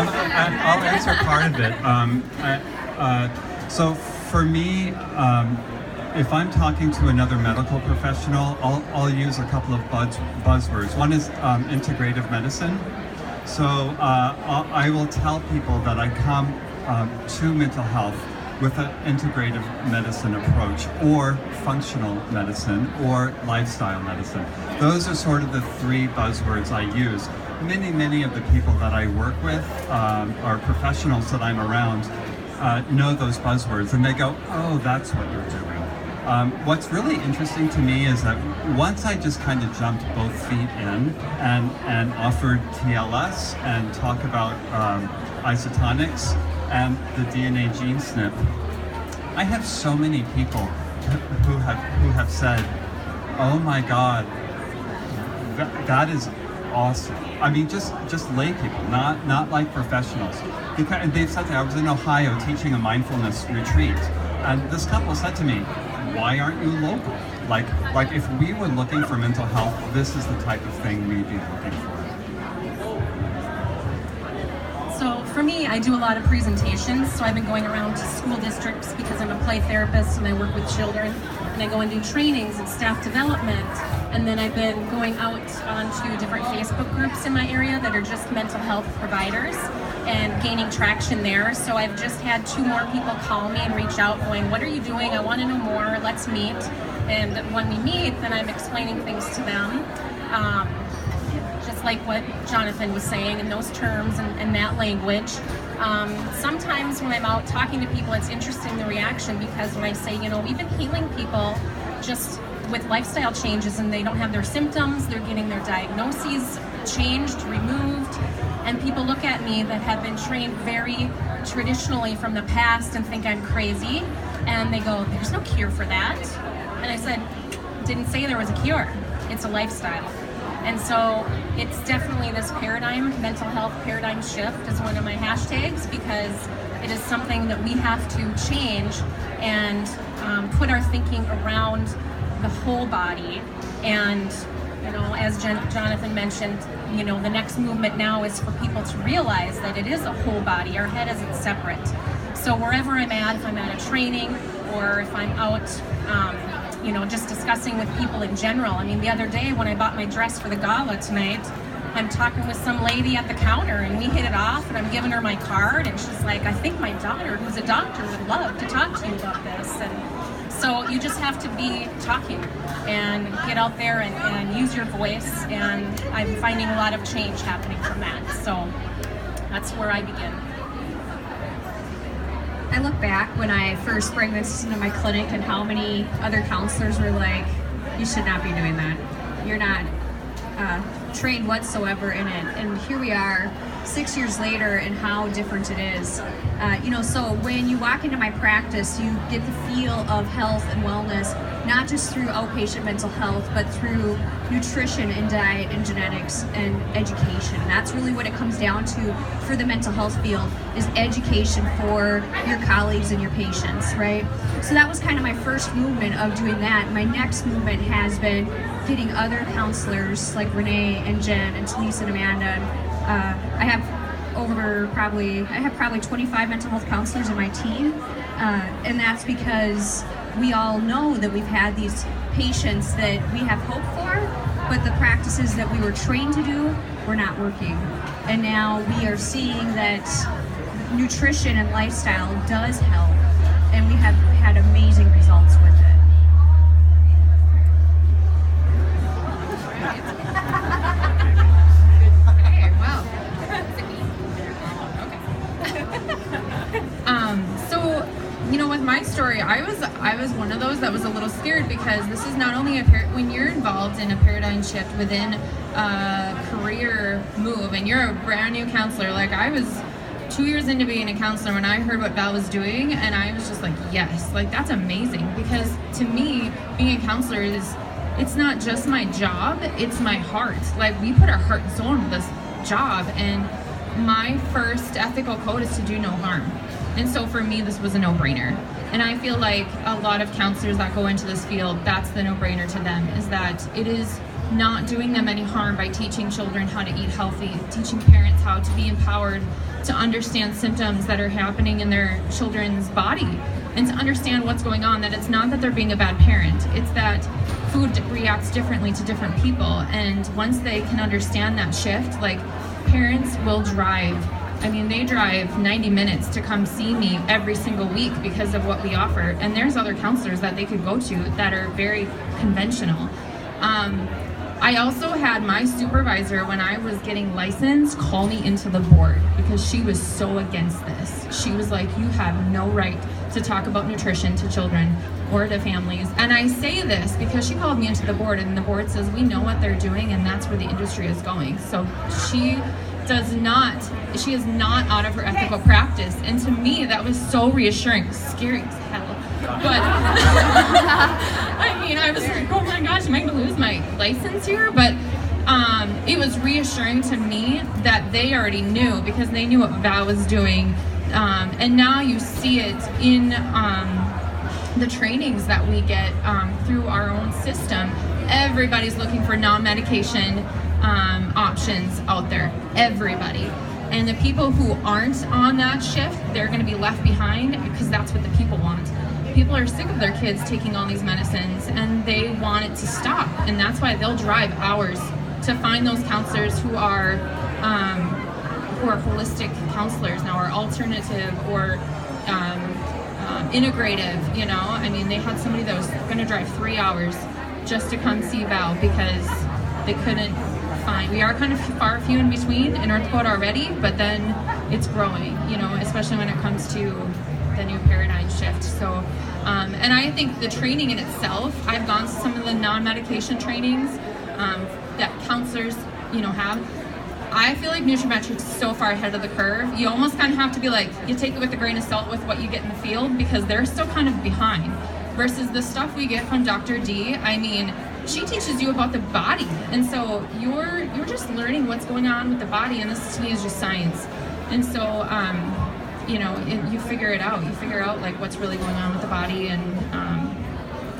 I'll answer part of it. So for me, if I'm talking to another medical professional, I'll use a couple of buzzwords. One is integrative medicine. So I will tell people that I come to mental health with an integrative medicine approach, or functional medicine, or lifestyle medicine. Those are sort of the three buzzwords I use. Many of the people that I work with, or professionals that I'm around, know those buzzwords, and they go, oh, that's what you're doing. What's really interesting to me is that once I just kind of jumped both feet in and offered TLS and talk about isotonics and the DNA gene SNP, I have so many people who have said, oh my God, that is awesome. I mean, just lay people, not like professionals. Because they've said that I was in Ohio teaching a mindfulness retreat, and this couple said to me, why aren't you local? Like if we were looking for mental health, this is the type of thing we'd be looking for. So for me, I do a lot of presentations. So I've been going around to school districts because I'm a play therapist and I work with children. And I go and do trainings and staff development. And then I've been going out onto different Facebook groups in my area that are just mental health providers and gaining traction there. So I've just had 2 more people call me and reach out going, what are you doing? I want to know more. Let's meet. And when we meet, then I'm explaining things to them. Just like what Jonathan was saying in those terms and that language. Sometimes when I'm out talking to people, it's interesting the reaction, because when I say, we've been healing people just with lifestyle changes and they don't have their symptoms, they're getting their diagnoses changed, removed, and people look at me that have been trained very traditionally from the past and think I'm crazy, and they go, there's no cure for that. And I said, didn't say there was a cure, it's a lifestyle. And so it's definitely this paradigm, mental health paradigm shift is one of my hashtags, because it is something that we have to change and put our thinking around the whole body. And as Jonathan mentioned, the next movement now is for people to realize that it is a whole body. Our head isn't separate. So wherever I'm at, if I'm at a training or if I'm out, just discussing with people in general. I mean, the other day when I bought my dress for the gala tonight, I'm talking with some lady at the counter and we hit it off, and I'm giving her my card, and she's like, I think my daughter, who's a doctor, would love to talk to you about this. And so you just have to be talking and get out there and use your voice, and I'm finding a lot of change happening from that. So that's where I begin. I look back when I first bring this into my clinic and how many other counselors were like, you should not be doing that. You're not trained whatsoever in it. And here we are 6 years later, and how different it is. So when you walk into my practice, you get the feel of health and wellness, not just through outpatient mental health, but through nutrition and diet and genetics and education. And that's really what it comes down to for the mental health field, is education for your colleagues and your patients, right? So that was kind of my first movement of doing that. My next movement has been getting other counselors like Renee and Jen and Talisa and Amanda. I have probably 25 mental health counselors in my team, and that's because we all know that we've had these patients that we have hope for, but the practices that we were trained to do were not working. And now we are seeing that nutrition and lifestyle does help, and we have had amazing results with it. With my story, I was one of those that was a little scared, because this is not only when you're involved in a paradigm shift within a career move, and you're a brand new counselor. Like, I was 2 years into being a counselor when I heard what Val was doing, and I was just like, yes, like, that's amazing. Because to me, being a counselor it's not just my job, it's my heart. Like, we put our heart and soul into this job, and my first ethical code is to do no harm. And so for me, this was a no-brainer. And I feel like a lot of counselors that go into this field, that's the no-brainer to them, is that it is not doing them any harm by teaching children how to eat healthy, teaching parents how to be empowered to understand symptoms that are happening in their children's body and to understand what's going on, that it's not that they're being a bad parent, it's that food reacts differently to different people. And once they can understand that shift, like, parents will drive, I mean, they drive 90 minutes to come see me every single week because of what we offer. And there's other counselors that they could go to that are very conventional. I also had my supervisor, when I was getting licensed, call me into the board because she was so against this. She was like, you have no right to talk about nutrition to children or to families. And I say this because she called me into the board, and the board says, we know what they're doing, and that's where the industry is going. So she is not out of her ethical practice. And to me, that was so reassuring. Scary as hell. But I mean, I was like, oh my gosh, am I going to lose my license here? But it was reassuring to me that they already knew, because they knew what Val was doing. And now you see it in the trainings that we get through our own system. Everybody's looking for non-medication options out there. Everybody. And the people who aren't on that shift, they're going to be left behind, because that's what the people want. People are sick of their kids taking all these medicines, and they want it to stop. And that's why they'll drive hours to find those counselors who are holistic counselors now, or alternative, or integrative. You know, I mean, they had somebody that was going to drive 3 hours just to come see Val because they couldn't find. We are kind of few in between in North Dakota already, but then it's growing. You know, especially when it comes to the new paradigm shift. So, and I think the training in itself, I've gone to some of the non-medication trainings that counselors, you know, have. I feel like NutriMetrics is so far ahead of the curve. You almost kind of have to be like, you take it with a grain of salt with what you get in the field, because they're still kind of behind. Versus the stuff we get from Dr. D, I mean, she teaches you about the body. And so you're just learning what's going on with the body, and this to me is just science. And so, you know, you figure it out. You figure out like what's really going on with the body, and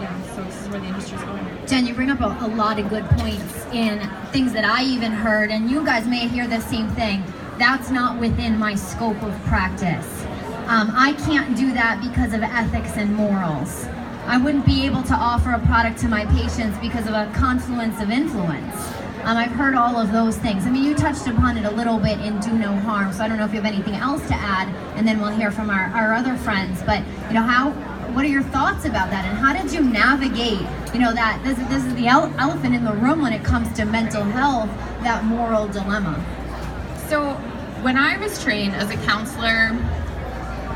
yeah, so this is where the industry's going. Jen, you bring up a lot of good points in things that I even heard, and you guys may hear the same thing. That's not within my scope of practice. I can't do that because of ethics and morals. I wouldn't be able to offer a product to my patients because of a confluence of influence. I've heard all of those things. I mean, you touched upon it a little bit in Do No Harm, so I don't know if you have anything else to add, and then we'll hear from our other friends. But, you know, what are your thoughts about that, and how did you navigate, you know, that this is the elephant in the room when it comes to mental health, that moral dilemma? So when I was trained as a counselor,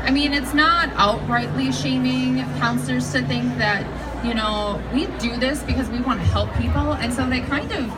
I mean, it's not outrightly shaming counselors to think that, you know, we do this because we want to help people. And so they kind of